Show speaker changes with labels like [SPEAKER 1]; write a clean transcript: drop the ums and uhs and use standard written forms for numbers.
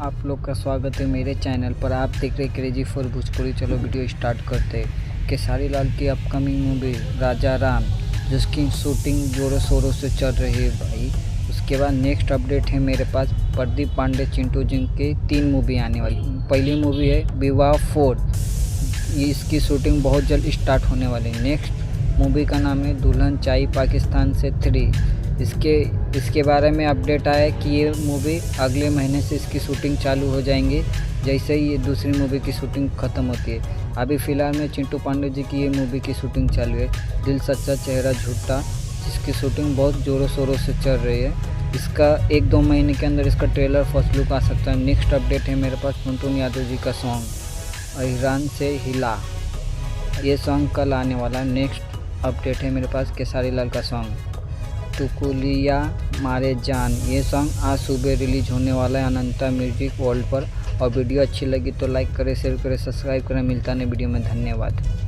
[SPEAKER 1] आप लोग का स्वागत है मेरे चैनल पर। आप देख रहे क्रेजी फॉर भोजपुरी। चलो वीडियो स्टार्ट करते हैं। खेसारी लाल की अपकमिंग मूवी राजा राम, जिसकी शूटिंग जोरों शोरों से चल रही है भाई। उसके बाद नेक्स्ट अपडेट है मेरे पास प्रदीप पांडे चिंटू जी की 3 मूवी आने वाली। पहली मूवी है विवाह 4, इसकी शूटिंग बहुत जल्द स्टार्ट होने वाली है। नेक्स्ट मूवी का नाम है दुल्हन चाई पाकिस्तान से 3। इसके बारे में अपडेट आया कि ये मूवी अगले महीने से इसकी शूटिंग चालू हो जाएंगी, जैसे ही ये दूसरी मूवी की शूटिंग ख़त्म होती है। अभी फ़िलहाल में चिंटू पांडे जी की ये मूवी की शूटिंग चालू है, दिल सच्चा चेहरा झूठा, जिसकी शूटिंग बहुत ज़ोरों शोरों से चल रही है। इसका 1-2 महीने के अंदर इसका ट्रेलर फर्स्ट लुक आ सकता है। नेक्स्ट अपडेट है मेरे पास टुनटुन यादव जी का सॉन्ग ईरान से हिला, ये सॉन्ग कल आने वाला है। नेक्स्ट अपडेट है मेरे पास खेसारी लाल का सॉन्ग टुकुलिया मारे जान, ये सॉन्ग आज सुबह रिलीज होने वाला है अनंता म्यूजिक वर्ल्ड पर। और वीडियो अच्छी लगी तो लाइक करें, शेयर करें, सब्सक्राइब करें। मिलता है वीडियो में। धन्यवाद।